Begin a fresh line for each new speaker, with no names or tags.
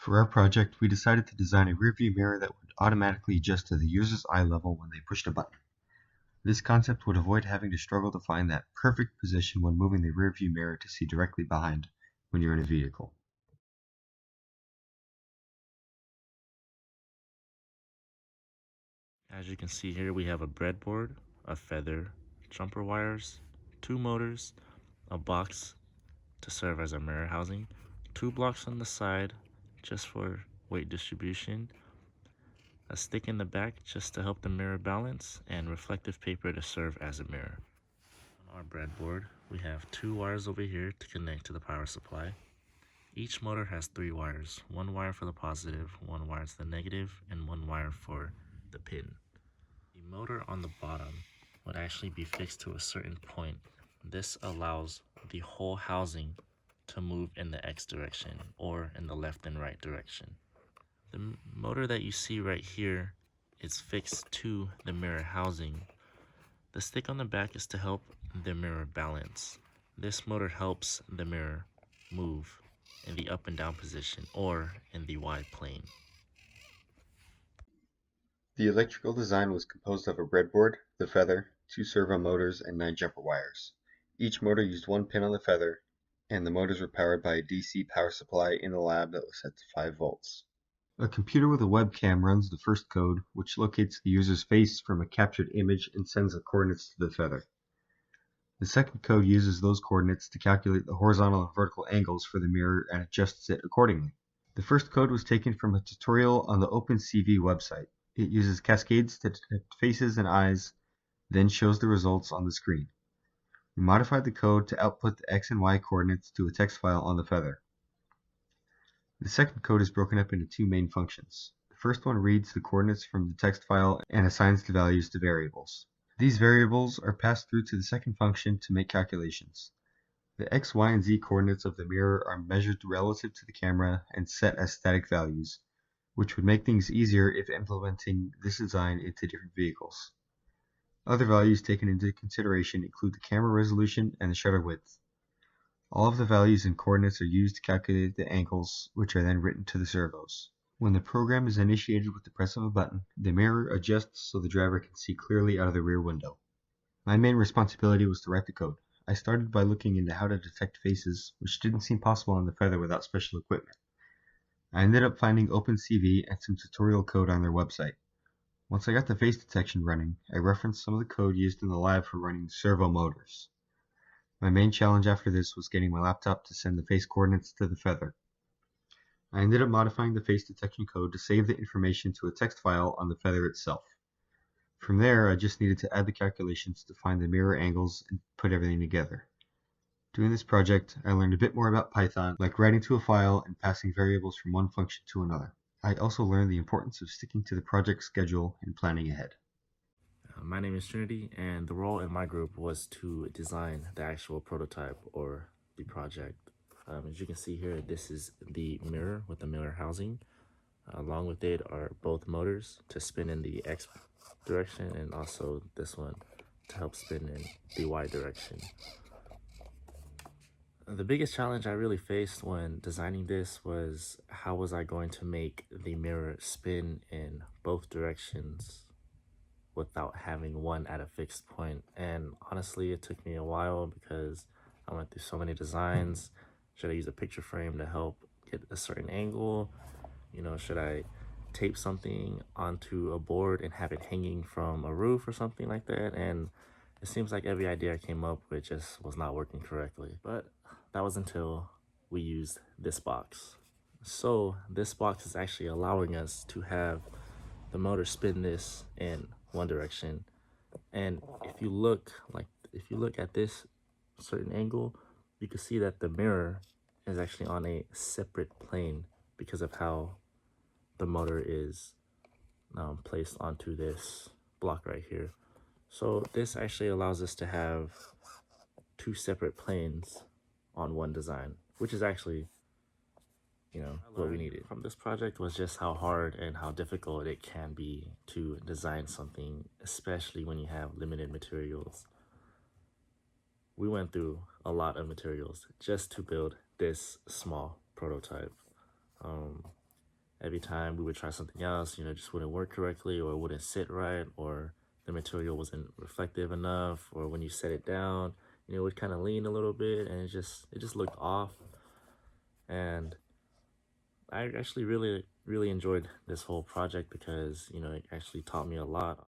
For our project, we decided to design a rearview mirror that would automatically adjust to the user's eye level when they pushed a button. This concept would avoid having to struggle to find that perfect position when moving the rearview mirror to see directly behind when you're in a vehicle.
As you can see here, we have a breadboard, a feather, jumper wires, 2 motors, a box to serve as a mirror housing, 2 blocks on the side just for weight distribution, a stick in the back just to help the mirror balance, and reflective paper to serve as a mirror. On our breadboard, we have 2 wires over here to connect to the power supply. Each motor has 3 wires, 1 wire for the positive, 1 wire to the negative, and 1 wire for the pin. The motor on the bottom would actually be fixed to a certain point. This allows the whole housing to move in the X direction or in the left and right direction. The motor that you see right here is fixed to the mirror housing. The stick on the back is to help the mirror balance. This motor helps the mirror move in the up and down position or in the Y plane.
The electrical design was composed of a breadboard, the feather, 2 servo motors, and 9 jumper wires. Each motor used 1 pin on the feather, and the motors were powered by a DC power supply in the lab that was set to 5 volts. A computer with a webcam runs the first code, which locates the user's face from a captured image and sends the coordinates to the feather. The second code uses those coordinates to calculate the horizontal and vertical angles for the mirror and adjusts it accordingly. The first code was taken from a tutorial on the OpenCV website. It uses cascades to detect faces and eyes, then shows the results on the screen. We modified the code to output the X and Y coordinates to a text file on the feather. The second code is broken up into 2 main functions. The first one reads the coordinates from the text file and assigns the values to variables. These variables are passed through to the second function to make calculations. The X, Y, and Z coordinates of the mirror are measured relative to the camera and set as static values, which would make things easier if implementing this design into different vehicles. Other values taken into consideration include the camera resolution and the shutter width. All of the values and coordinates are used to calculate the angles, which are then written to the servos. When the program is initiated with the press of a button, the mirror adjusts so the driver can see clearly out of the rear window. My main responsibility was to write the code. I started by looking into how to detect faces, which didn't seem possible on the feather without special equipment. I ended up finding OpenCV and some tutorial code on their website. Once I got the face detection running, I referenced some of the code used in the lab for running servo motors. My main challenge after this was getting my laptop to send the face coordinates to the feather. I ended up modifying the face detection code to save the information to a text file on the feather itself. From there, I just needed to add the calculations to find the mirror angles and put everything together. Doing this project, I learned a bit more about Python, like writing to a file and passing variables from one function to another. I also learned the importance of sticking to the project schedule and planning ahead.
My name is Trinity, and the role in my group was to design the actual prototype or the project. As you can see here, this is the mirror with the mirror housing. Along with it are both motors to spin in the X direction, and also this one to help spin in the Y direction. The biggest challenge I really faced when designing this was how was I going to make the mirror spin in both directions without having one at a fixed point. And honestly, it took me a while because I went through so many designs. Should I use a picture frame to help get a certain angle? You know, should I tape something onto a board and have it hanging from a roof or something like that? And it seems like every idea I came up with just was not working correctly. But that was until we used this box. So this box is actually allowing us to have the motor spin this in one direction. And if you look at this certain angle, you can see that the mirror is actually on a separate plane because of how the motor is placed onto this block right here. So this actually allows us to have 2 separate planes on one design, which is actually, you know, what we needed from this project was just how hard and how difficult it can be to design something, especially when you have limited materials. We went through a lot of materials just to build this small prototype. every time we would try something else, it just wouldn't work correctly or it wouldn't sit right or the material wasn't reflective enough or when you set it down, it would kind of lean a little bit and it just looked off. And I actually really enjoyed this whole project because, it actually taught me a lot